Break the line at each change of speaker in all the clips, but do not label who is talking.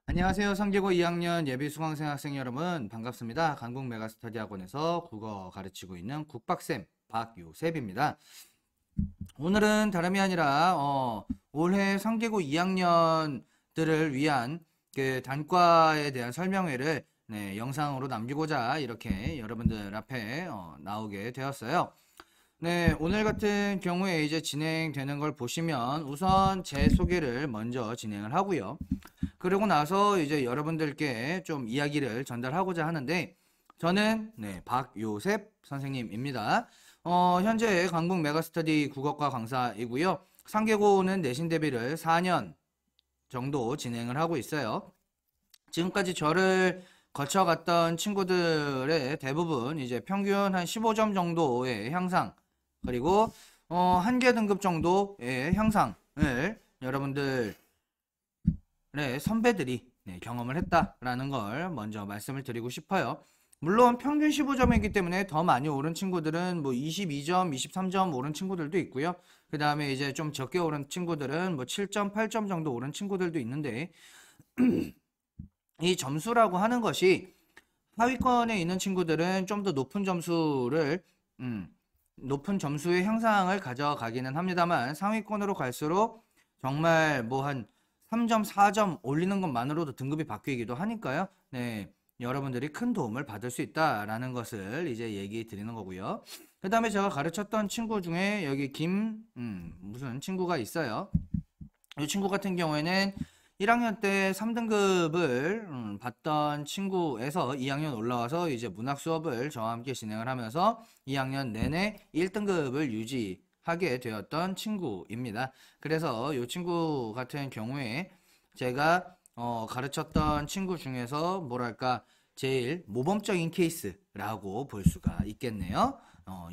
안녕하세요. 상계고 2학년 예비 수강생 학생 여러분 반갑습니다. 강북 메가스터디 학원에서 국어 가르치고 있는 국박쌤 박요셉입니다. 오늘은 다름이 아니라 올해 상계고 2학년들을 위한 그 단과에 대한 설명회를 영상으로 남기고자 이렇게 여러분들 앞에 나오게 되었어요. 네, 오늘 같은 경우에 이제 진행되는 걸 보시면 우선 제 소개를 먼저 진행을 하고요. 그러고 나서 이제 여러분들께 좀 이야기를 전달하고자 하는데 저는 박요셉 선생님입니다. 현재 강북 메가스터디 국어과 강사이고요. 상계고는 내신 대비를 4년 정도 진행을 하고 있어요. 지금까지 저를 거쳐갔던 친구들의 대부분 이제 평균 한 15점 정도의 향상 그리고 한계 등급 정도의 향상을 여러분들 선배들이 경험을 했다라는 걸 먼저 말씀을 드리고 싶어요. 물론 평균 15점이기 때문에 더 많이 오른 친구들은 뭐 22점, 23점 오른 친구들도 있고요. 그 다음에 이제 좀 적게 오른 친구들은 뭐 7점, 8점 정도 오른 친구들도 있는데 이 점수라고 하는 것이 하위권에 있는 친구들은 좀 더 높은 점수를 높은 점수의 향상을 가져가기는 합니다만 상위권으로 갈수록 정말 뭐 한 3점, 4점 올리는 것만으로도 등급이 바뀌기도 하니까요. 네, 여러분들이 큰 도움을 받을 수 있다라는 것을 이제 얘기 드리는 거고요. 그 다음에 제가 가르쳤던 친구 중에 여기 무슨 친구가 있어요. 이 친구 같은 경우에는 1학년 때 3등급을 받던 친구에서 2학년 올라와서 이제 문학 수업을 저와 함께 진행을 하면서 2학년 내내 1등급을 유지하게 되었던 친구입니다. 그래서 이 친구 같은 경우에 제가 가르쳤던 친구 중에서 뭐랄까 제일 모범적인 케이스라고 볼 수가 있겠네요.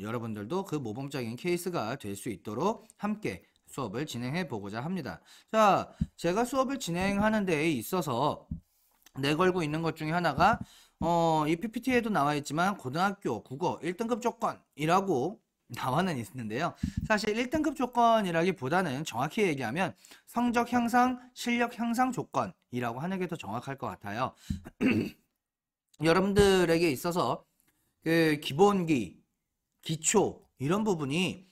여러분들도 그 모범적인 케이스가 될 수 있도록 함께 수업을 진행해 보고자 합니다. 자, 제가 수업을 진행하는 데에 있어서 내걸고 있는 것 중에 하나가 이 PPT에도 나와 있지만 고등학교 국어 1등급 조건이라고 나와는 있는데요. 사실 1등급 조건이라기보다는 정확히 얘기하면 성적 향상, 실력 향상 조건이라고 하는 게 더 정확할 것 같아요. 여러분들에게 있어서 그 기본기, 기초 이런 부분이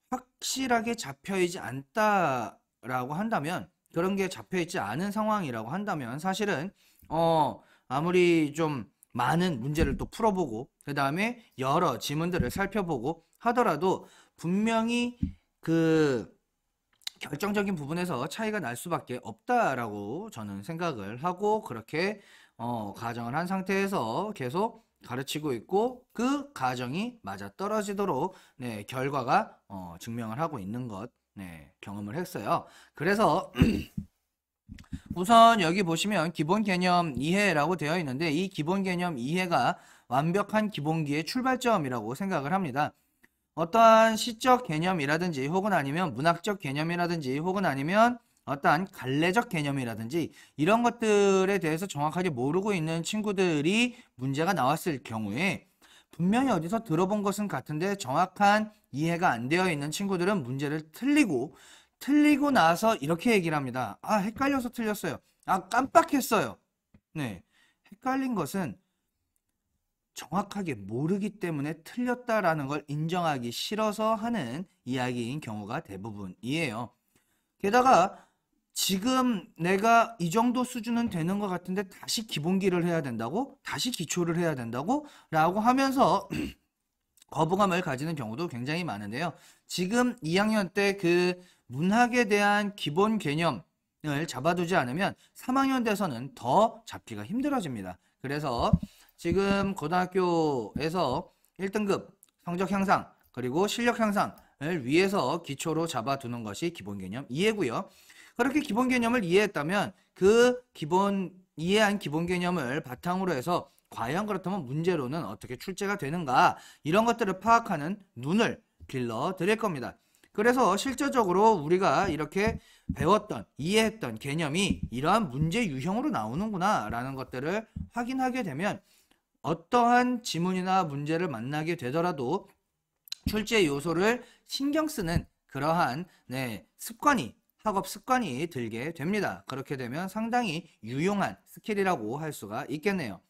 확실하게 잡혀있지 않다라고 한다면 그런 게 잡혀있지 않은 상황이라고 한다면 사실은 아무리 좀 많은 문제를 또 풀어보고 그 다음에 여러 지문들을 살펴보고 하더라도 분명히 그 결정적인 부분에서 차이가 날 수밖에 없다라고 저는 생각을 하고 그렇게 가정을 한 상태에서 계속 가르치고 있고 그 가정이 맞아떨어지도록 결과가 증명을 하고 있는 것 경험을 했어요. 그래서 우선 여기 보시면 기본 개념 이해라고 되어 있는데 이 기본 개념 이해가 완벽한 기본기의 출발점이라고 생각을 합니다. 어떠한 시적 개념이라든지 혹은 아니면 문학적 개념이라든지 혹은 아니면 어떠한 갈래적 개념이라든지 이런 것들에 대해서 정확하게 모르고 있는 친구들이 문제가 나왔을 경우에 분명히 어디서 들어본 것은 같은데 정확한 이해가 안 되어 있는 친구들은 문제를 틀리고 나서 이렇게 얘기를 합니다. 아, 헷갈려서 틀렸어요. 아, 깜빡했어요. 네. 헷갈린 것은 정확하게 모르기 때문에 틀렸다라는 걸 인정하기 싫어서 하는 이야기인 경우가 대부분이에요. 게다가 지금 내가 이 정도 수준은 되는 것 같은데 다시 기본기를 해야 된다고? 다시 기초를 해야 된다고? 라고 하면서 거부감을 가지는 경우도 굉장히 많은데요. 지금 2학년 때 그 문학에 대한 기본 개념을 잡아두지 않으면 3학년 돼서는 더 잡기가 힘들어집니다. 그래서 지금 고등학교에서 1등급 성적 향상 그리고 실력 향상을 위해서 기초로 잡아두는 것이 기본 개념 이해고요. 그렇게 기본 개념을 이해했다면 그 이해한 기본 개념을 바탕으로 해서 과연 그렇다면 문제로는 어떻게 출제가 되는가 이런 것들을 파악하는 눈을 길러 드릴 겁니다. 그래서 실제적으로 우리가 이렇게 배웠던 이해했던 개념이 이러한 문제 유형으로 나오는구나 라는 것들을 확인하게 되면 어떠한 지문이나 문제를 만나게 되더라도 출제 요소를 신경 쓰는 그러한 습관이 학업 습관이 들게 됩니다. 그렇게 되면 상당히 유용한 스킬이라고 할 수가 있겠네요.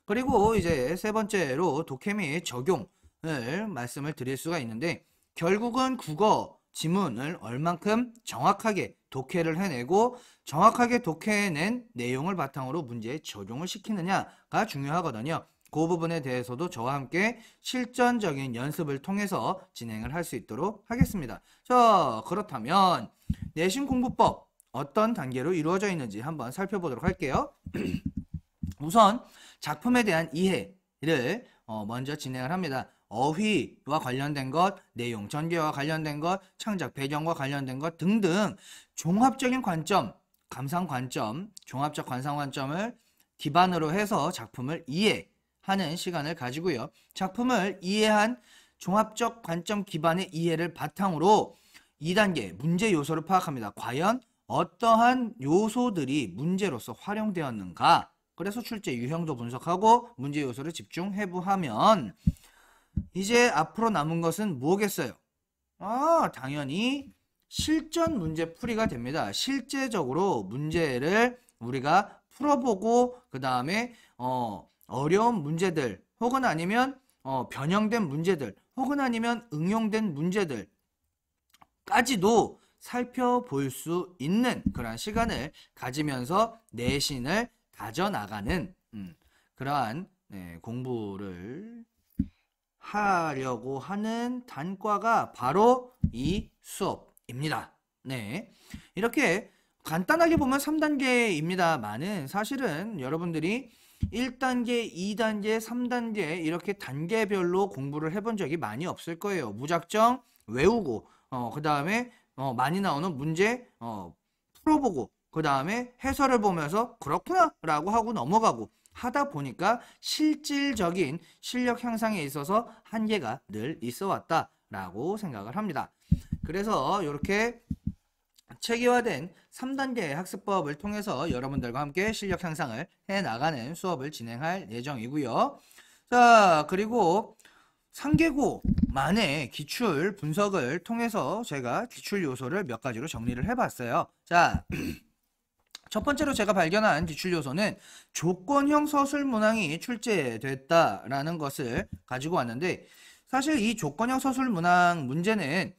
그리고 이제 세 번째로 독해미 적용을 말씀을 드릴 수가 있는데, 결국은 국어 지문을 얼만큼 정확하게 독해를 해내고 정확하게 독해낸 내용을 바탕으로 문제에 적용을 시키느냐가 중요하거든요. 그 부분에 대해서도 저와 함께 실전적인 연습을 통해서 진행을 할 수 있도록 하겠습니다. 자, 그렇다면 내신 공부법 어떤 단계로 이루어져 있는지 한번 살펴보도록 할게요. 우선 작품에 대한 이해를 먼저 진행을 합니다. 어휘와 관련된 것, 내용 전개와 관련된 것, 창작 배경과 관련된 것 등등 종합적인 관점, 감상 관점, 종합적 관상 관점을 기반으로 해서 작품을 이해하는 시간을 가지고요. 작품을 이해한 종합적 관점 기반의 이해를 바탕으로 2단계 문제 요소를 파악합니다. 과연 어떠한 요소들이 문제로서 활용되었는가? 그래서 출제 유형도 분석하고 문제 요소를 집중 해부하면 이제 앞으로 남은 것은 뭐겠어요? 당연히 실전 문제 풀이가 됩니다. 실제적으로 문제를 우리가 풀어보고 그 다음에 어려운 문제들 혹은 아니면 변형된 문제들 혹은 아니면 응용된 문제들까지도 살펴볼 수 있는 그러한 시간을 가지면서 내신을 다져나가는 그러한 공부를 하려고 하는 단과가 바로 이 수업입니다. 네, 이렇게 간단하게 보면 3단계입니다만은 사실은 여러분들이 1단계, 2단계, 3단계 이렇게 단계별로 공부를 해본 적이 많이 없을 거예요. 무작정 외우고 그 다음에 많이 나오는 문제 풀어보고 그 다음에 해설을 보면서 그렇구나 라고 하고 넘어가고 하다 보니까 실질적인 실력 향상에 있어서 한계가 늘 있어 왔다 라고 생각을 합니다. 그래서 이렇게 체계화된 3단계 학습법을 통해서 여러분들과 함께 실력 향상을 해나가는 수업을 진행할 예정이고요. 자, 그리고 상계고만의 기출 분석을 통해서 제가 기출 요소를 몇 가지로 정리를 해봤어요. 자, 첫 번째로 제가 발견한 기출 요소는 조건형 서술 문항이 출제됐다라는 것을 가지고 왔는데, 사실 이 조건형 서술 문항 문제는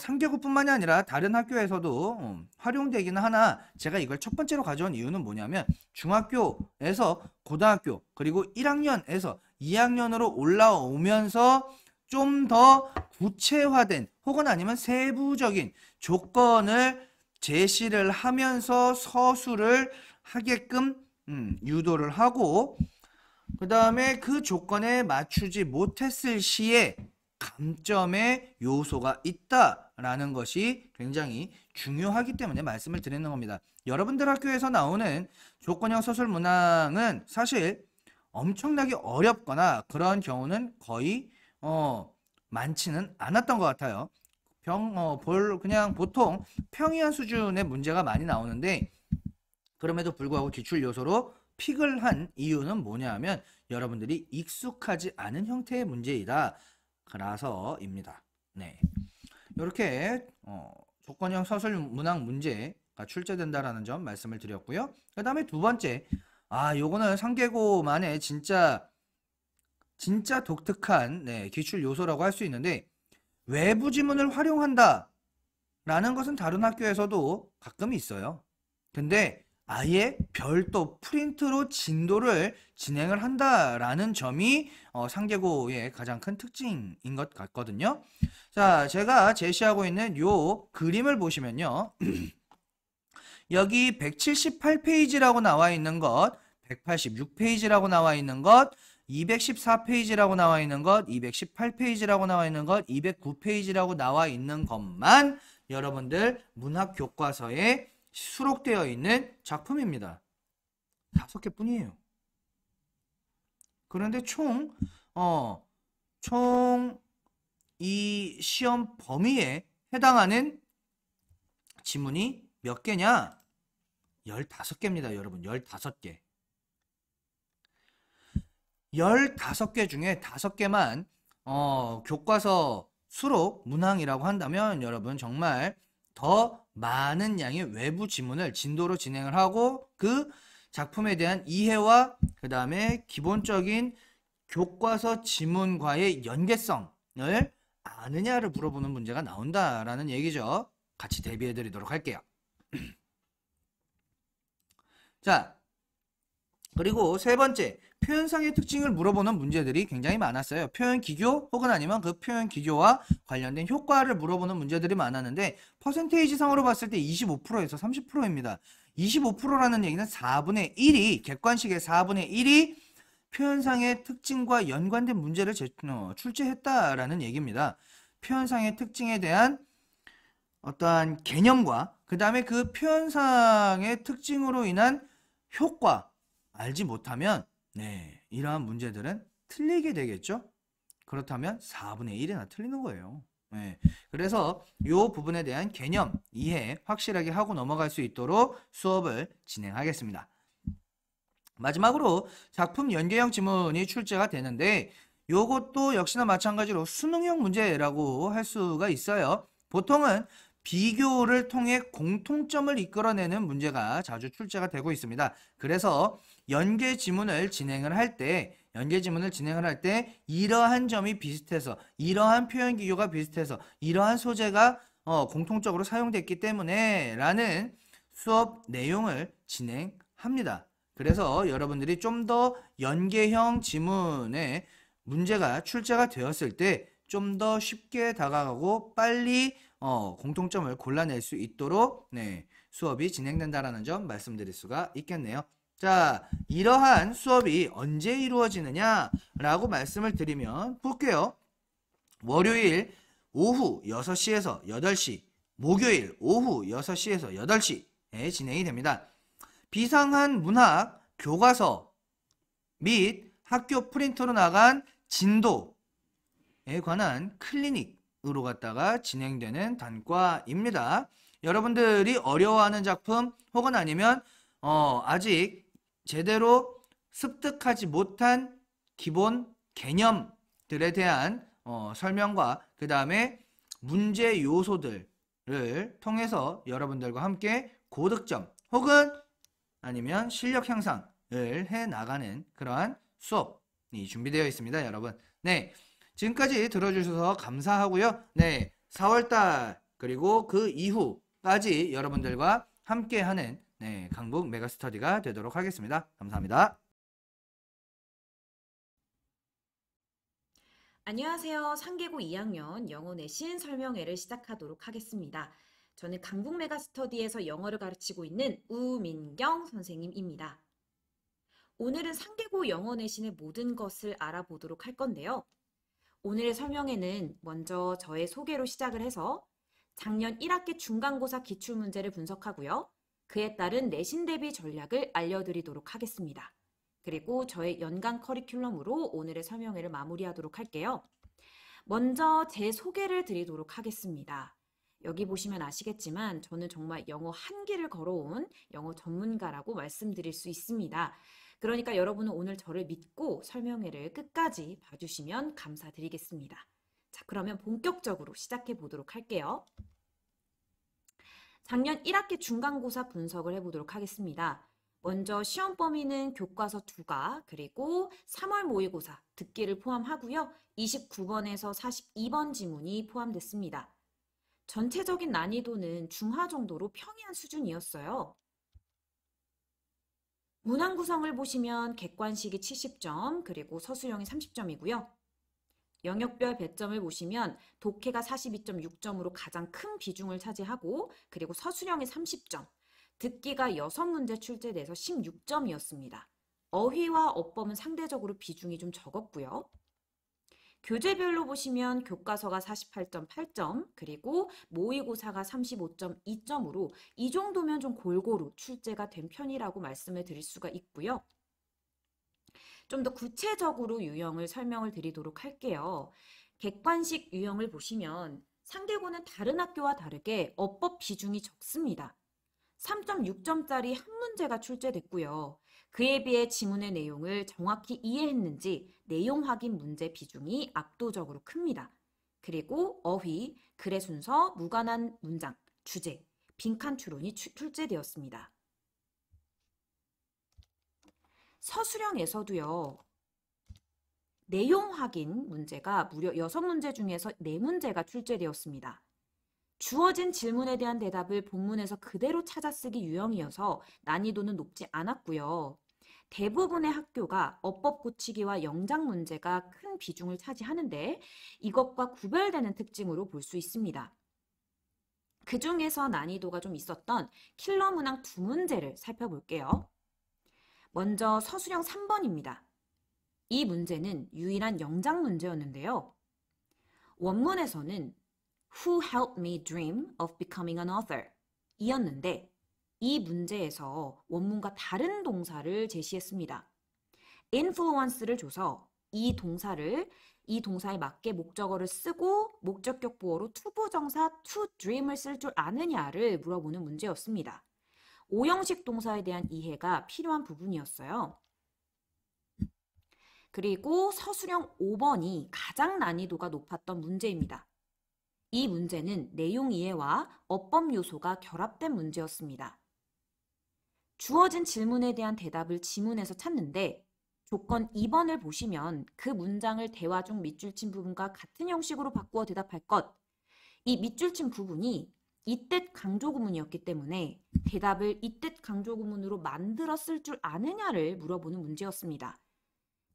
상계고뿐만이 아니라 다른 학교에서도 활용되기는 하나, 제가 이걸 첫 번째로 가져온 이유는 뭐냐면 중학교에서 고등학교 그리고 1학년에서 2학년으로 올라오면서 좀 더 구체화된 혹은 아니면 세부적인 조건을 제시를 하면서 서술을 하게끔 유도를 하고, 그 다음에 그 조건에 맞추지 못했을 시에 감점의 요소가 있다라는 것이 굉장히 중요하기 때문에 말씀을 드리는 겁니다. 여러분들 학교에서 나오는 조건형 서술 문항은 사실 엄청나게 어렵거나 그런 경우는 거의 많지는 않았던 것 같아요. 그냥 보통 평이한 수준의 문제가 많이 나오는데, 그럼에도 불구하고 기출 요소로 픽을 한 이유는 뭐냐면 여러분들이 익숙하지 않은 형태의 문제이다 라서입니다. 네, 이렇게 조건형 서술 문항 문제가 출제된다라는 점 말씀을 드렸고요. 그 다음에 두 번째, 요거는 상계고만의 진짜 독특한 기출 요소라고 할 수 있는데, 외부 지문을 활용한다 라는 것은 다른 학교에서도 가끔 있어요. 근데 아예 별도 프린트로 진도를 진행을 한다라는 점이 상계고의 가장 큰 특징인 것 같거든요. 자, 제가 제시하고 있는 요 그림을 보시면요. 여기 178페이지라고 나와 있는 것, 186페이지라고 나와 있는 것, 214페이지라고 나와 있는 것, 218페이지라고 나와 있는 것, 209페이지라고 나와 있는 것만 여러분들 문학교과서에 수록되어 있는 작품입니다. 5개 뿐이에요. 그런데 총 이 시험 범위에 해당하는 지문이 몇 개냐? 15개입니다, 여러분. 15개. 15개 중에 5개만 교과서 수록 문항이라고 한다면 여러분 정말 더 많은 양의 외부 지문을 진도로 진행을 하고 그 작품에 대한 이해와 그 다음에 기본적인 교과서 지문과의 연계성을 아느냐를 물어보는 문제가 나온다라는 얘기죠. 같이 대비해 드리도록 할게요. 자, 그리고 세 번째, 표현상의 특징을 물어보는 문제들이 굉장히 많았어요. 표현 기교 혹은 아니면 그 표현 기교와 관련된 효과를 물어보는 문제들이 많았는데 퍼센테이지 상으로 봤을 때 25%에서 30%입니다. 25%라는 얘기는 4분의 1이 객관식의 4분의 1이 표현상의 특징과 연관된 문제를 출제했다라는 얘기입니다. 표현상의 특징에 대한 어떠한 개념과 그 다음에 그 표현상의 특징으로 인한 효과 알지 못하면 이러한 문제들은 틀리게 되겠죠. 그렇다면 4분의 1이나 틀리는 거예요. 그래서 이 부분에 대한 개념, 이해 확실하게 하고 넘어갈 수 있도록 수업을 진행하겠습니다. 마지막으로 작품 연계형 지문이 출제가 되는데 요것도 역시나 마찬가지로 수능형 문제라고 할 수가 있어요. 보통은 비교를 통해 공통점을 이끌어내는 문제가 자주 출제가 되고 있습니다. 그래서 연계 지문을 진행을 할 때 이러한 점이 비슷해서 이러한 표현 기교가 비슷해서 이러한 소재가 공통적으로 사용됐기 때문에 라는 수업 내용을 진행합니다. 그래서 여러분들이 좀 더 연계형 지문에 문제가 출제가 되었을 때 좀 더 쉽게 다가가고 빨리 공통점을 골라낼 수 있도록 수업이 진행된다라는 점 말씀드릴 수가 있겠네요. 자, 이러한 수업이 언제 이루어지느냐라고 말씀을 드리면 볼게요. 월요일 오후 6시에서 8시, 목요일 오후 6시에서 8시에 진행이 됩니다. 비상한 문학 교과서 및 학교 프린터로 나간 진도에 관한 클리닉으로 갖다가 진행되는 단과입니다. 여러분들이 어려워하는 작품 혹은 아니면 아직 제대로 습득하지 못한 기본 개념들에 대한 설명과 그 다음에 문제 요소들을 통해서 여러분들과 함께 고득점 혹은 아니면 실력 향상을 해 나가는 그러한 수업이 준비되어 있습니다, 여러분. 지금까지 들어주셔서 감사하고요. 4월달 그리고 그 이후까지 여러분들과 함께하는 강북 메가스터디가 되도록 하겠습니다. 감사합니다.
안녕하세요. 상계고 2학년 영어 내신 설명회를 시작하도록 하겠습니다. 저는 강북 메가스터디에서 영어를 가르치고 있는 우민경 선생님입니다. 오늘은 상계고 영어 내신의 모든 것을 알아보도록 할 건데요. 오늘의 설명회는 먼저 저의 소개로 시작을 해서 작년 1학기 중간고사 기출문제를 분석하고요. 그에 따른 내신 대비 전략을 알려드리도록 하겠습니다. 그리고 저의 연간 커리큘럼으로 오늘의 설명회를 마무리하도록 할게요. 먼저 제 소개를 드리도록 하겠습니다. 여기 보시면 아시겠지만 저는 정말 영어 한 길을 걸어온 영어 전문가라고 말씀드릴 수 있습니다. 그러니까 여러분은 오늘 저를 믿고 설명회를 끝까지 봐주시면 감사드리겠습니다. 자, 그러면 본격적으로 시작해 보도록 할게요. 작년 1학기 중간고사 분석을 해보도록 하겠습니다. 먼저 시험 범위는 교과서 2가 그리고 3월 모의고사 듣기를 포함하고요. 29번에서 42번 지문이 포함됐습니다. 전체적인 난이도는 중하 정도로 평이한 수준이었어요. 문항 구성을 보시면 객관식이 70점 그리고 서술형이 30점이고요. 영역별 배점을 보시면 독해가 42.6점으로 가장 큰 비중을 차지하고 그리고 서술형이 30점, 듣기가 6문제 출제돼서 16점이었습니다. 어휘와 어법은 상대적으로 비중이 좀 적었고요. 교재별로 보시면 교과서가 48.8점, 그리고 모의고사가 35.2점으로 이 정도면 좀 골고루 출제가 된 편이라고 말씀을 드릴 수가 있고요. 좀 더 구체적으로 유형을 설명을 드리도록 할게요. 객관식 유형을 보시면 상계고는 다른 학교와 다르게 어법 비중이 적습니다. 3.6점짜리 한 문제가 출제됐고요. 그에 비해 지문의 내용을 정확히 이해했는지 내용 확인 문제 비중이 압도적으로 큽니다. 그리고 어휘, 글의 순서, 무관한 문장, 주제, 빈칸 추론이 출제되었습니다. 서술형에서도요. 내용 확인 문제가 무려 6문제 중에서 4문제가 출제되었습니다. 주어진 질문에 대한 대답을 본문에서 그대로 찾아쓰기 유형이어서 난이도는 높지 않았고요. 대부분의 학교가 어법 고치기와 영작 문제가 큰 비중을 차지하는데 이것과 구별되는 특징으로 볼 수 있습니다. 그 중에서 난이도가 좀 있었던 킬러 문항 2문제를 살펴볼게요. 먼저 서술형 3번입니다. 이 문제는 유일한 영작 문제였는데요. 원문에서는 Who helped me dream of becoming an author? 이었는데 이 문제에서 원문과 다른 동사를 제시했습니다. influence를 줘서 이 동사에 맞게 목적어를 쓰고 목적격 보어로 투부정사 to dream을 쓸 줄 아느냐를 물어보는 문제였습니다. 오형식 동사에 대한 이해가 필요한 부분이었어요. 그리고 서술형 5번이 가장 난이도가 높았던 문제입니다. 이 문제는 내용 이해와 어법 요소가 결합된 문제였습니다. 주어진 질문에 대한 대답을 지문에서 찾는데 조건 2번을 보시면 그 문장을 대화 중 밑줄 친 부분과 같은 형식으로 바꾸어 대답할 것. 이 밑줄 친 부분이 이뜻 강조구문이었기 때문에 대답을 이뜻 강조구문으로 만들어 쓸 줄 아느냐를 물어보는 문제였습니다.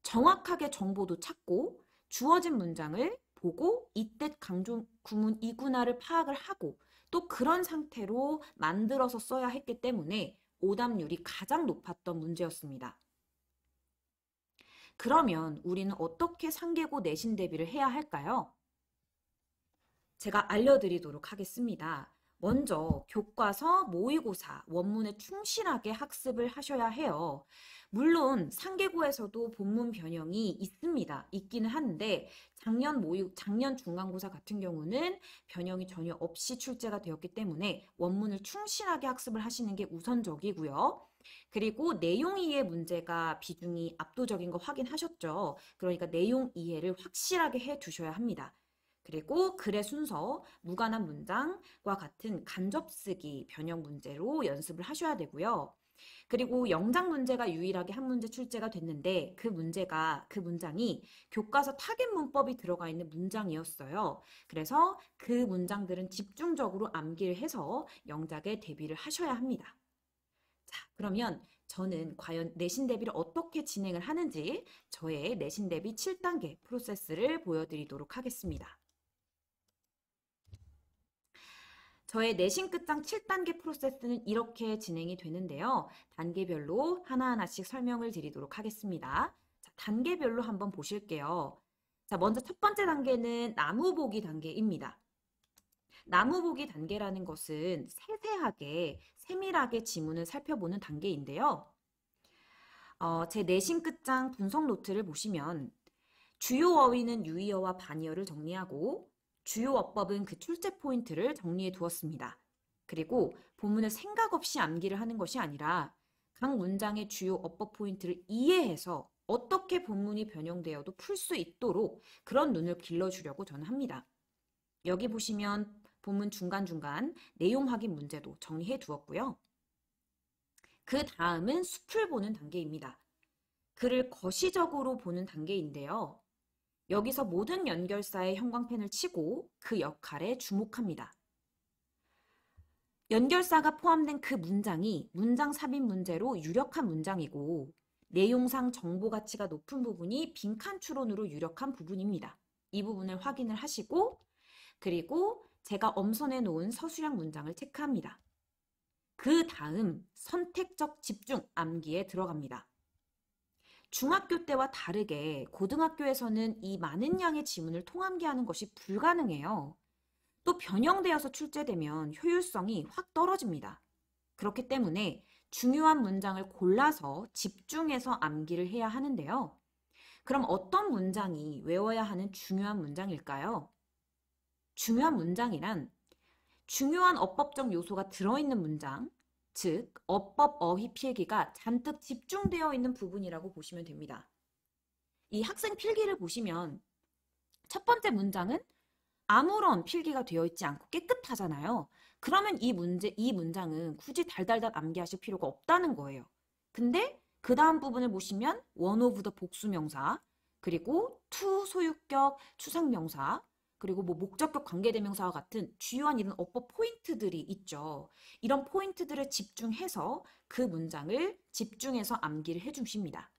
정확하게 정보도 찾고 주어진 문장을 보고 이뜻 강조구문이구나를 파악을 하고 또 그런 상태로 만들어서 써야 했기 때문에 오답률이 가장 높았던 문제였습니다. 그러면 우리는 어떻게 상계고 내신 대비를 해야 할까요? 제가 알려드리도록 하겠습니다. 먼저 교과서, 모의고사, 원문에 충실하게 학습을 하셔야 해요. 물론 상계고에서도 본문 변형이 있습니다. 있기는 한데 작년 중간고사 같은 경우는 변형이 전혀 없이 출제가 되었기 때문에 원문을 충실하게 학습을 하시는 게 우선적이고요. 그리고 내용 이해 문제가 비중이 압도적인 거 확인하셨죠? 그러니까 내용 이해를 확실하게 해 두셔야 합니다. 그리고 글의 순서, 무관한 문장과 같은 간접쓰기 변형 문제로 연습을 하셔야 되고요. 그리고 영작 문제가 유일하게 한 문제 출제가 됐는데 그 문장이 교과서 타겟 문법이 들어가 있는 문장이었어요. 그래서 그 문장들은 집중적으로 암기를 해서 영작에 대비를 하셔야 합니다. 자, 그러면 저는 과연 내신 대비를 어떻게 진행을 하는지 저의 내신 대비 7단계 프로세스를 보여드리도록 하겠습니다. 저의 내신 끝장 7단계 프로세스는 이렇게 진행이 되는데요. 단계별로 하나하나씩 설명을 드리도록 하겠습니다. 자, 단계별로 한번 보실게요. 자, 먼저 첫 번째 단계는 나무 보기 단계입니다. 나무 보기 단계라는 것은 세세하게, 세밀하게 지문을 살펴보는 단계인데요. 제 내신 끝장 분석 노트를 보시면 주요 어휘는 유의어와 반의어를 정리하고 주요 어법은 그 출제 포인트를 정리해 두었습니다. 그리고 본문을 생각 없이 암기를 하는 것이 아니라 각 문장의 주요 어법 포인트를 이해해서 어떻게 본문이 변형되어도 풀 수 있도록 그런 눈을 길러주려고 저는 합니다. 여기 보시면 본문 중간중간 내용 확인 문제도 정리해 두었고요. 그 다음은 숲을 보는 단계입니다. 글을 거시적으로 보는 단계인데요. 여기서 모든 연결사의 형광펜을 치고 그 역할에 주목합니다. 연결사가 포함된 그 문장이 문장 삽입 문제로 유력한 문장이고 내용상 정보 가치가 높은 부분이 빈칸 추론으로 유력한 부분입니다. 이 부분을 확인을 하시고 그리고 제가 엄선해 놓은 서술형 문장을 체크합니다. 그 다음 선택적 집중 암기에 들어갑니다. 중학교 때와 다르게 고등학교에서는 이 많은 양의 지문을 통암기하는 것이 불가능해요. 또 변형되어서 출제되면 효율성이 확 떨어집니다. 그렇기 때문에 중요한 문장을 골라서 집중해서 암기를 해야 하는데요. 그럼 어떤 문장이 외워야 하는 중요한 문장일까요? 중요한 문장이란 중요한 어법적 요소가 들어있는 문장, 즉 어법 어휘 필기가 잔뜩 집중되어 있는 부분이라고 보시면 됩니다. 이 학생 필기를 보시면 첫 번째 문장은 아무런 필기가 되어 있지 않고 깨끗하잖아요. 그러면 이 문장은 굳이 달달달 암기하실 필요가 없다는 거예요. 근데 그 다음 부분을 보시면 one of the 복수명사, 그리고 to 소유격 추상명사, 그리고 뭐 목적격 관계대명사와 같은 주요한 이런 어법 포인트들이 있죠. 이런 포인트들을 집중해서 그 문장을 집중해서 암기를 해주십니다.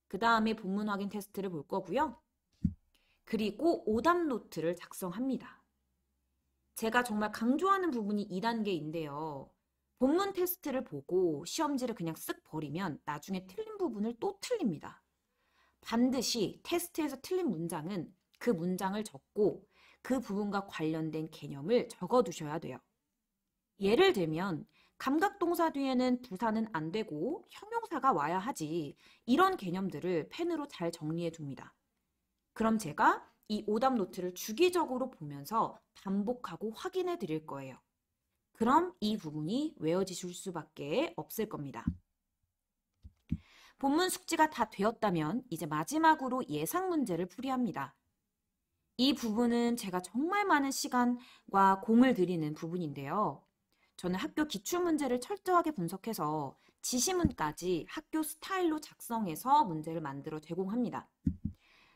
그 다음에 본문 확인 테스트를 볼 거고요. 그리고 오답 노트를 작성합니다. 제가 정말 강조하는 부분이 2단계인데요. 본문 테스트를 보고 시험지를 그냥 쓱 버리면 나중에 틀린 부분을 또 틀립니다. 반드시 테스트에서 틀린 문장은 그 문장을 적고 그 부분과 관련된 개념을 적어두셔야 돼요. 예를 들면 감각동사 뒤에는 부사는 안 되고 형용사가 와야 하지, 이런 개념들을 펜으로 잘 정리해 둡니다. 그럼 제가 이 오답 노트를 주기적으로 보면서 반복하고 확인해 드릴 거예요. 그럼 이 부분이 외워지실 수밖에 없을 겁니다. 본문 숙지가 다 되었다면 이제 마지막으로 예상 문제를 풀이합니다. 이 부분은 제가 정말 많은 시간과 공을 들이는 부분인데요. 저는 학교 기출문제를 철저하게 분석해서 지시문까지 학교 스타일로 작성해서 문제를 만들어 제공합니다.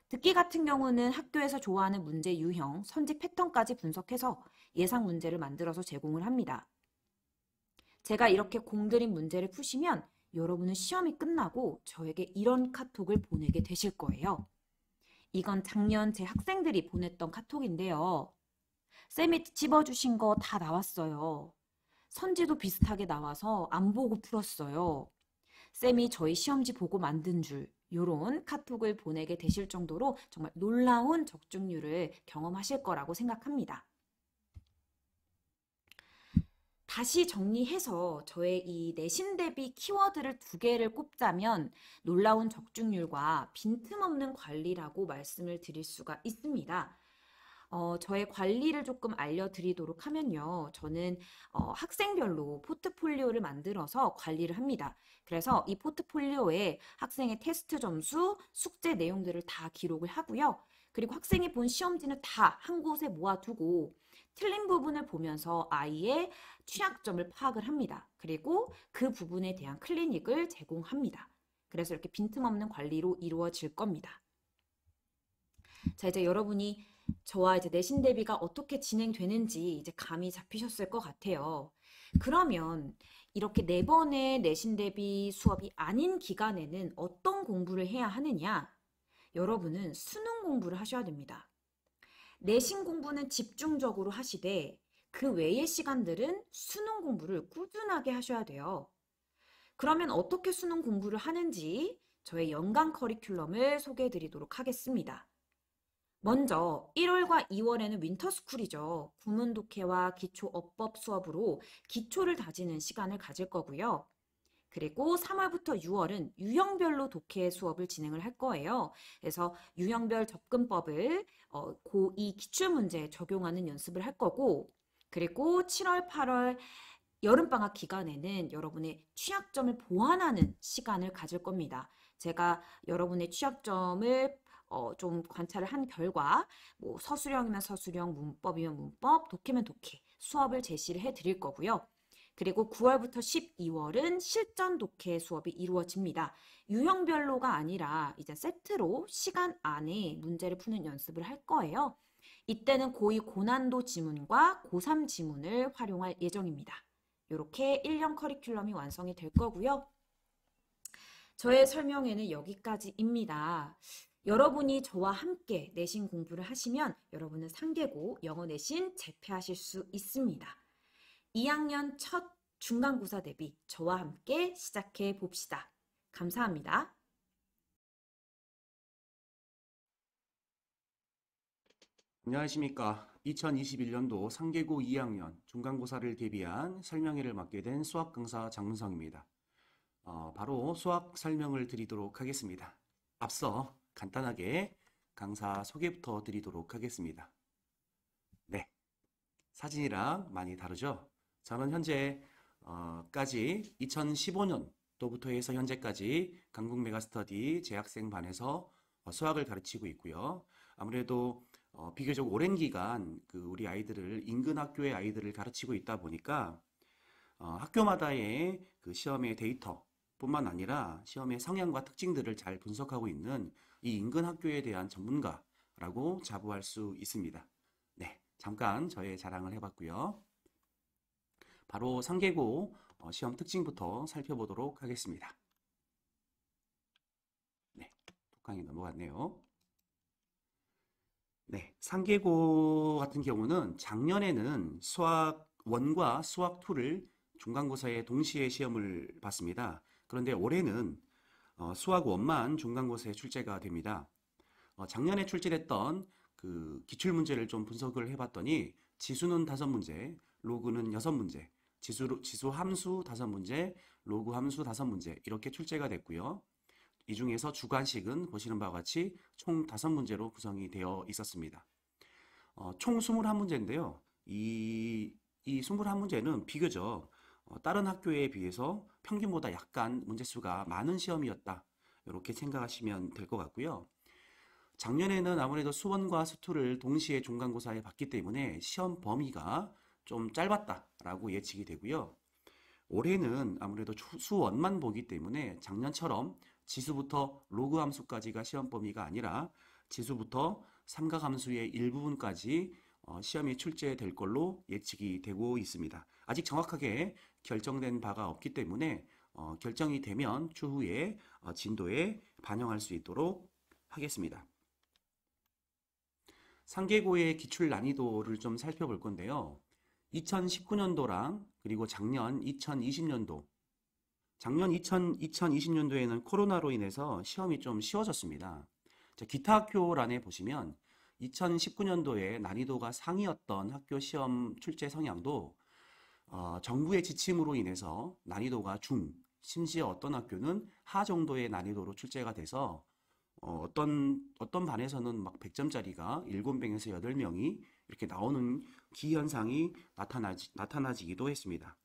듣기 같은 경우는 학교에서 좋아하는 문제 유형, 선지 패턴까지 분석해서 예상 문제를 만들어서 제공을 합니다. 제가 이렇게 공들인 문제를 푸시면 여러분은 시험이 끝나고 저에게 이런 카톡을 보내게 되실 거예요. 이건 작년 제 학생들이 보냈던 카톡인데요. 쌤이 집어주신 거 다 나왔어요. 선지도 비슷하게 나와서 안 보고 풀었어요. 쌤이 저희 시험지 보고 만든 줄, 요런 카톡을 보내게 되실 정도로 정말 놀라운 적중률을 경험하실 거라고 생각합니다. 다시 정리해서 저의 이 내신 대비 키워드를 2개를 꼽자면 놀라운 적중률과 빈틈없는 관리라고 말씀을 드릴 수가 있습니다. 저의 관리를 조금 알려드리도록 하면요. 저는 학생별로 포트폴리오를 만들어서 관리를 합니다. 그래서 이 포트폴리오에 학생의 테스트 점수, 숙제 내용들을 다 기록을 하고요. 그리고 학생이 본 시험지는 다 한 곳에 모아두고 틀린 부분을 보면서 아이의 취약점을 파악을 합니다. 그리고 그 부분에 대한 클리닉을 제공합니다. 그래서 이렇게 빈틈없는 관리로 이루어질 겁니다. 자, 이제 여러분이 저와 이제 내신 대비가 어떻게 진행되는지 이제 감이 잡히셨을 것 같아요. 그러면 이렇게 4번의 내신 대비 수업이 아닌 기간에는 어떤 공부를 해야 하느냐? 여러분은 수능 공부를 하셔야 됩니다. 내신 공부는 집중적으로 하시되 그 외의 시간들은 수능 공부를 꾸준하게 하셔야 돼요. 그러면 어떻게 수능 공부를 하는지 저의 연간 커리큘럼을 소개해 드리도록 하겠습니다. 먼저 1월과 2월에는 윈터스쿨이죠. 구문 독해와 기초 어법 수업으로 기초를 다지는 시간을 가질 거고요. 그리고 3월부터 6월은 유형별로 독해 수업을 진행을 할 거예요. 그래서 유형별 접근법을 고2 기출문제에 적용하는 연습을 할 거고, 그리고 7월, 8월 여름방학 기간에는 여러분의 취약점을 보완하는 시간을 가질 겁니다. 제가 여러분의 취약점을 좀 관찰을 한 결과 뭐 서술형이면 서술형, 문법이면 문법, 독해면 독해 수업을 제시를 해 드릴 거고요. 그리고 9월부터 12월은 실전 독해 수업이 이루어집니다. 유형별로가 아니라 이제 세트로 시간 안에 문제를 푸는 연습을 할 거예요. 이때는 고2 고난도 지문과 고3 지문을 활용할 예정입니다. 이렇게 1년 커리큘럼이 완성이 될 거고요. 저의 설명회는 여기까지입니다. 여러분이 저와 함께 내신 공부를 하시면 여러분은 상계고 영어 내신 재패하실 수 있습니다. 2학년 첫 중간고사 대비 저와 함께 시작해 봅시다. 감사합니다.
안녕하십니까. 2021년도 상계고 2학년 중간고사를 대비한 설명회를 맡게 된 수학 강사 장문성입니다. 바로 수학 설명을 드리도록 하겠습니다. 앞서 간단하게 강사 소개부터 드리도록 하겠습니다. 네, 사진이랑 많이 다르죠? 저는 현재 까지 2015년도부터 해서 현재까지 강북 메가스터디 재학생 반에서 수학을 가르치고 있고요. 아무래도 비교적 오랜 기간 우리 아이들을 인근 학교의 아이들을 가르치고 있다 보니까 학교마다의 그 시험의 데이터뿐만 아니라 시험의 성향과 특징들을 잘 분석하고 있는 이 인근 학교에 대한 전문가라고 자부할 수 있습니다. 네, 잠깐 저의 자랑을 해봤고요. 바로 상계고 시험 특징부터 살펴보도록 하겠습니다. 네, 독강이 넘어갔네요. 네, 상계고 같은 경우는 작년에는 수학 1과 수학 2를 중간고사에 동시에 시험을 봤습니다. 그런데 올해는 수학 1만 중간고사에 출제가 됩니다. 작년에 출제됐던 그 기출문제를 좀 분석을 해봤더니 지수는 5문제, 로그는 6문제, 지수 함수 5문제, 로그 함수 5문제 이렇게 출제가 됐고요. 이 중에서 주관식은 보시는 바와 같이 총 5문제로 구성이 되어 있었습니다. 총 21문제인데요. 이 21문제는 비교적 다른 학교에 비해서 평균보다 약간 문제수가 많은 시험이었다. 이렇게 생각하시면 될 것 같고요. 작년에는 아무래도 수1과 수2를 동시에 중간고사에 봤기 때문에 시험 범위가 좀 짧았다라고 예측이 되고요. 올해는 아무래도 수1만 보기 때문에 작년처럼 지수부터 로그 함수까지가 시험 범위가 아니라 지수부터 삼각함수의 일부분까지 시험이 출제될 걸로 예측이 되고 있습니다. 아직 정확하게 결정된 바가 없기 때문에 결정이 되면 추후에 진도에 반영할 수 있도록 하겠습니다. 상계고의 기출 난이도를 좀 살펴볼 건데요. 2019년도랑 그리고 작년 2020년도 작년 2020년도에는 코로나로 인해서 시험이 좀 쉬워졌습니다. 자, 기타 학교란에 보시면 2019년도에 난이도가 상이었던 학교 시험 출제 성향도 정부의 지침으로 인해서 난이도가 중, 심지어 어떤 학교는 하 정도의 난이도로 출제가 돼서 어떤 반에서는 막 100점짜리가 7명에서 8명이 이렇게 나오는 기현상이 나타나지기도 했습니다.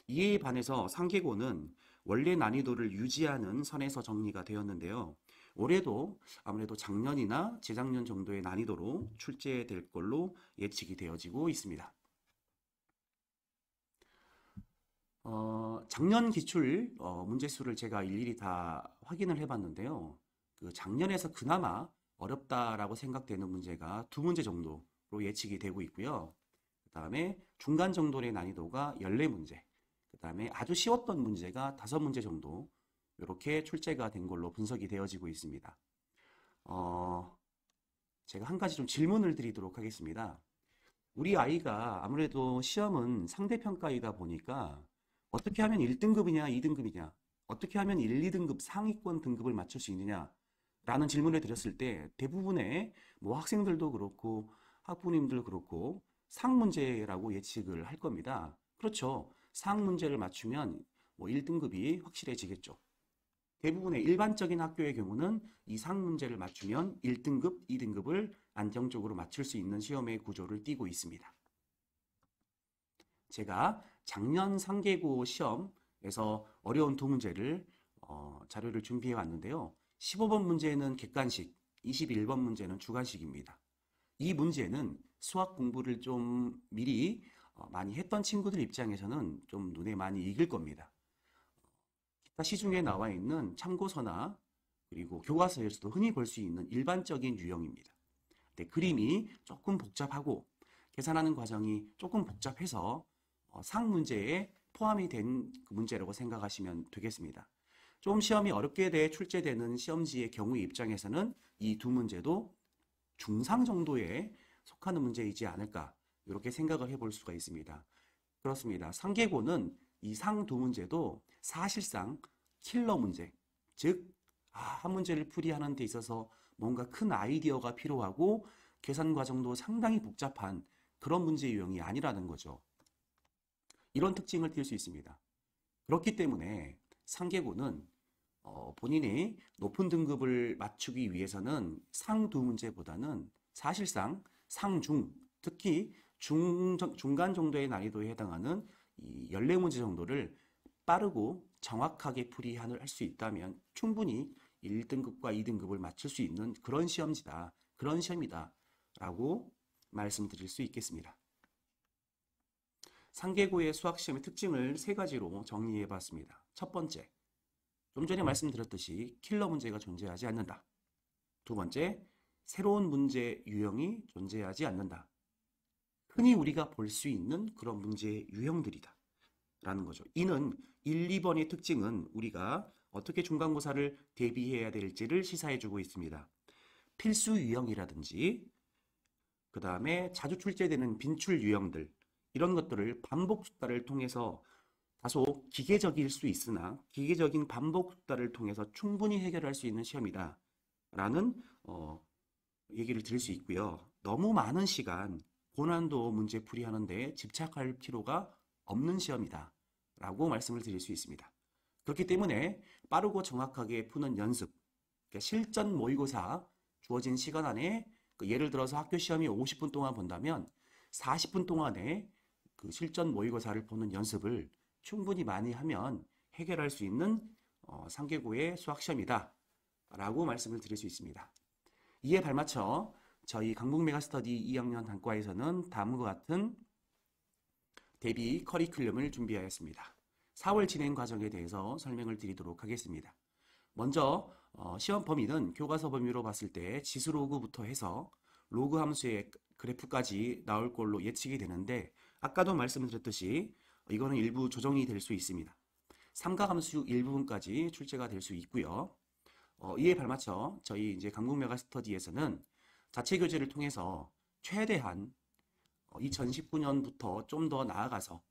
이에 반해서 상계고는 원래 난이도를 유지하는 선에서 정리가 되었는데요. 올해도 아무래도 작년이나 재작년 정도의 난이도로 출제될 걸로 예측이 되어지고 있습니다. 작년 기출 문제수를 제가 일일이 다 확인을 해봤는데요. 그 작년에서 그나마 어렵다라고 생각되는 문제가 2문제 정도로 예측이 되고 있고요. 그 다음에 중간 정도의 난이도가 14문제, 그 다음에 아주 쉬웠던 문제가 5문제 정도 이렇게 출제가 된 걸로 분석이 되어지고 있습니다. 제가 한 가지 좀 질문을 드리도록 하겠습니다. 우리 아이가 아무래도 시험은 상대평가이다 보니까 어떻게 하면 1등급이냐 2등급이냐 어떻게 하면 1, 2등급 상위권 등급을 맞출 수 있느냐 라는 질문을 드렸을 때 대부분의 뭐 학생들도 그렇고 학부모님들 그렇고 상문제라고 예측을 할 겁니다. 그렇죠. 상문제를 맞추면 뭐 1등급이 확실해지겠죠. 대부분의 일반적인 학교의 경우는 이 상문제를 맞추면 1등급, 2등급을 안정적으로 맞출 수 있는 시험의 구조를 띠고 있습니다. 제가 작년 상계고 시험에서 어려운 2문제를 자료를 준비해 왔는데요. 15번 문제는 객관식, 21번 문제는 주관식입니다. 이 문제는 수학 공부를 좀 미리 많이 했던 친구들 입장에서는 좀 눈에 많이 익을 겁니다. 기타 시중에 나와 있는 참고서나 그리고 교과서에서도 흔히 볼 수 있는 일반적인 유형입니다. 근데 그림이 조금 복잡하고 계산하는 과정이 조금 복잡해서 상문제에 포함이 된 문제라고 생각하시면 되겠습니다. 좀 시험이 어렵게 출제되는 시험지의 경우의 입장에서는 이 2문제도 중상 정도에 속하는 문제이지 않을까 이렇게 생각을 해볼 수가 있습니다. 그렇습니다. 상계고는 이 상 2문제도 사실상 킬러 문제, 즉 한 문제를 풀이하는 데 있어서 뭔가 큰 아이디어가 필요하고 계산 과정도 상당히 복잡한 그런 문제 유형이 아니라는 거죠. 이런 특징을 띌 수 있습니다. 그렇기 때문에 상계고는 본인이 높은 등급을 맞추기 위해서는 상 2문제보다는 사실상 상중, 특히 중간 정도의 난이도에 해당하는 이 14문제 정도를 빠르고 정확하게 풀이할 수 있다면 충분히 1등급과 2등급을 맞출 수 있는 그런 시험이다 라고 말씀드릴 수 있겠습니다. 상계고의 수학시험의 특징을 세 가지로 정리해 봤습니다. 첫 번째, 좀 전에 말씀드렸듯이 킬러 문제가 존재하지 않는다. 두 번째, 새로운 문제 유형이 존재하지 않는다. 흔히 우리가 볼 수 있는 그런 문제 유형들이다 라는 거죠. 이는 1, 2번의 특징은 우리가 어떻게 중간고사를 대비해야 될지를 시사해 주고 있습니다. 필수 유형이라든지 그 다음에 자주 출제되는 빈출 유형들, 이런 것들을 반복 숙달을 통해서 다소 기계적일 수 있으나 기계적인 반복 숙달을 통해서 충분히 해결할 수 있는 시험이다 라는 얘기를 드릴 수 있고요. 너무 많은 시간 고난도 문제 풀이하는데 집착할 필요가 없는 시험이다 라고 말씀을 드릴 수 있습니다. 그렇기 때문에 빠르고 정확하게 푸는 연습, 그러니까 실전 모의고사 주어진 시간 안에 예를 들어서 학교 시험이 50분 동안 본다면 40분 동안에 그 실전 모의고사를 보는 연습을 충분히 많이 하면 해결할 수 있는 상계고의 수학시험이다 라고 말씀을 드릴 수 있습니다. 이에 발맞춰 저희 강북 메가스터디 2학년 단과에서는 다음과 같은 대비 커리큘럼을 준비하였습니다. 4월 진행 과정에 대해서 설명을 드리도록 하겠습니다. 먼저 시험 범위는 교과서 범위로 봤을 때 지수로그부터 해서 로그 함수의 그래프까지 나올 걸로 예측이 되는데, 아까도 말씀드렸듯이 이거는 일부 조정이 될 수 있습니다. 삼각함수 일부분까지 출제가 될 수 있고요. 이에 발맞춰 저희 이제 강북 메가스터디에서는 자체 교재를 통해서 최대한 2019년부터 좀 더 나아가서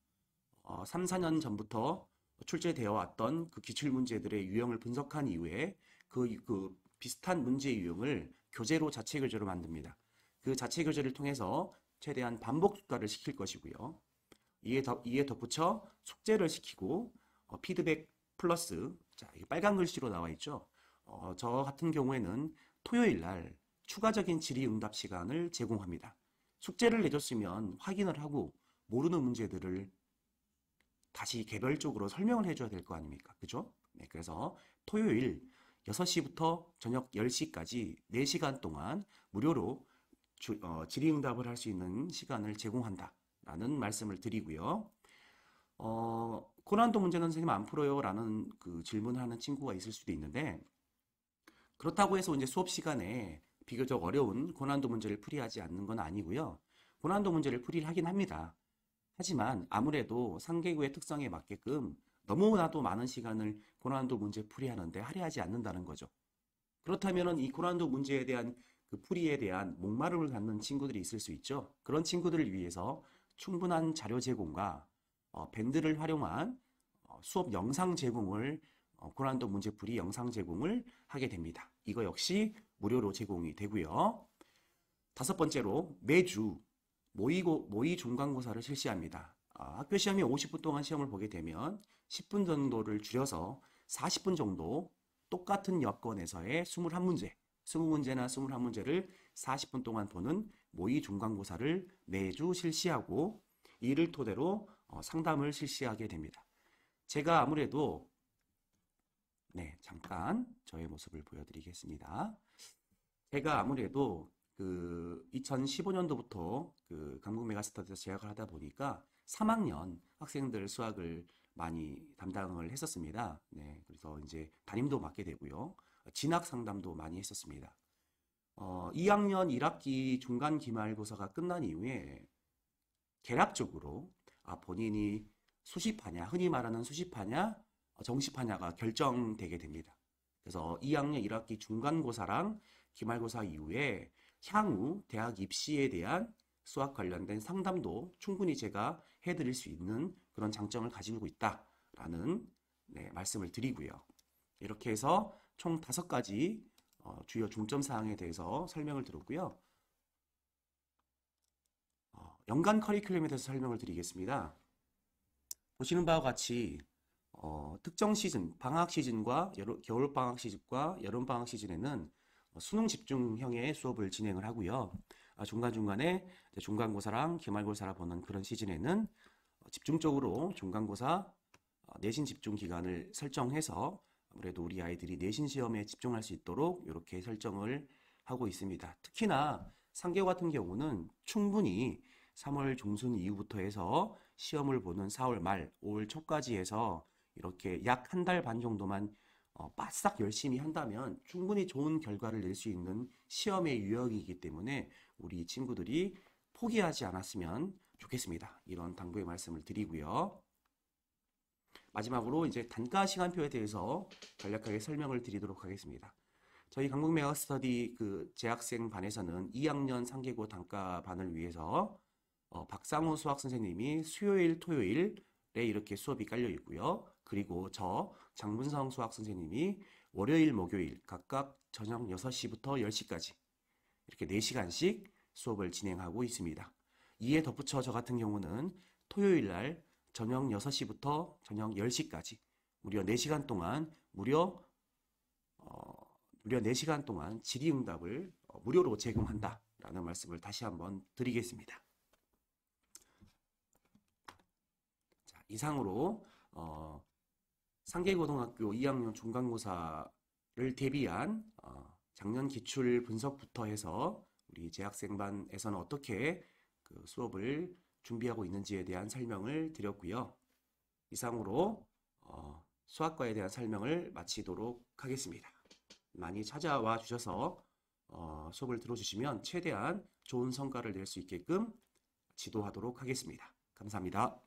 3, 4년 전부터 출제되어 왔던 그 기출 문제들의 유형을 분석한 이후에 그 비슷한 문제 유형을 교재로 자체 교재로 만듭니다. 그 자체 교재를 통해서 최대한 반복 숙달을 시킬 것이고요. 이에 덧붙여 숙제를 시키고 피드백 플러스, 자, 이게 빨간 글씨로 나와 있죠. 저 같은 경우에는 토요일 날 추가적인 질의응답 시간을 제공합니다. 숙제를 내줬으면 확인을 하고 모르는 문제들을 다시 개별적으로 설명을 해줘야 될 거 아닙니까? 그죠? 네, 그래서 토요일 6시부터 저녁 10시까지 4시간 동안 무료로 질의응답을 할 수 있는 시간을 제공한다 라는 말씀을 드리고요. 고난도 문제는 선생님 안 풀어요 라는 그 질문을 하는 친구가 있을 수도 있는데, 그렇다고 해서 이제 수업 시간에 비교적 어려운 고난도 문제를 풀이하지 않는 건 아니고요. 고난도 문제를 풀이하긴 합니다. 하지만 아무래도 상계고의 특성에 맞게끔 너무나도 많은 시간을 고난도 문제 풀이하는데 할애하지 않는다는 거죠. 그렇다면 이 고난도 문제에 대한 그 풀이에 대한 목마름을 갖는 친구들이 있을 수 있죠. 그런 친구들을 위해서 충분한 자료 제공과 밴드를 활용한 수업 영상 제공을 고난도 문제 풀이 영상 제공을 하게 됩니다. 이거 역시 무료로 제공이 되고요. 다섯 번째로 매주 모의 중간고사를 실시합니다. 학교 시험이 50분 동안 시험을 보게 되면 10분 정도를 줄여서 40분 정도 똑같은 여건에서의 21문제, 20문제나 21문제를 40분 동안 보는 모의 중간고사를 매주 실시하고, 이를 토대로 상담을 실시하게 됩니다. 제가 아무래도 잠깐 저의 모습을 보여드리겠습니다. 제가 아무래도 그 2015년도부터 그 강북 메가스터디에서 재학을 하다 보니까 3학년 학생들 수학을 많이 담당을 했었습니다. 네, 그래서 이제 담임도 맡게 되고요. 진학 상담도 많이 했었습니다. 2학년 1학기 중간 기말고사가 끝난 이후에 개략적으로 본인이 수시파냐, 흔히 말하는 수시파냐, 정시파냐가 결정되게 됩니다. 그래서 2학년 1학기 중간고사랑 기말고사 이후에 향후 대학 입시에 대한 수학 관련된 상담도 충분히 제가 해드릴 수 있는 그런 장점을 가지고 있다라는 말씀을 드리고요. 이렇게 해서 총 5가지 주요 중점 사항에 대해서 설명을 드렸고요. 연간 커리큘럼에 대해서 설명을 드리겠습니다. 보시는 바와 같이 특정 시즌, 방학 시즌과 겨울방학 시즌과 여름방학 시즌에는 수능 집중형의 수업을 진행을 하고요. 중간중간에 중간고사랑 기말고사라 보는 그런 시즌에는 집중적으로 중간고사 내신 집중 기간을 설정해서 아무래도 우리 아이들이 내신 시험에 집중할 수 있도록 이렇게 설정을 하고 있습니다. 특히나 상계고 같은 경우는 충분히 3월 중순 이후부터 해서 시험을 보는 4월 말, 5월 초까지 해서 이렇게 약 한 달 반 정도만 바싹 열심히 한다면 충분히 좋은 결과를 낼 수 있는 시험의 유형이기 때문에 우리 친구들이 포기하지 않았으면 좋겠습니다. 이런 당부의 말씀을 드리고요. 마지막으로 이제 단가 시간표에 대해서 간략하게 설명을 드리도록 하겠습니다. 저희 강북 메가스터디 그 재학생 반에서는 2학년 상계고 단과반을 위해서 박상호 수학 선생님이 수요일, 토요일에 이렇게 수업이 깔려 있고요. 그리고 저 장문성 수학 선생님이 월요일, 목요일 각각 저녁 6시부터 10시까지 이렇게 4시간씩 수업을 진행하고 있습니다. 이에 덧붙여 저 같은 경우는 토요일 날 저녁 6시부터 저녁 10시까지 무려 4시간 동안 무려 4시간 동안 질의응답을 무료로 제공한다라는 말씀을 다시 한번 드리겠습니다. 자, 이상으로 상계고등학교 2학년 중간고사를 대비한 작년 기출 분석부터 해서 우리 재학생반에서는 어떻게 그 수업을 준비하고 있는지에 대한 설명을 드렸고요. 이상으로 수학과에 대한 설명을 마치도록 하겠습니다. 많이 찾아와 주셔서 수업을 들어주시면 최대한 좋은 성과를 낼 수 있게끔 지도하도록 하겠습니다. 감사합니다.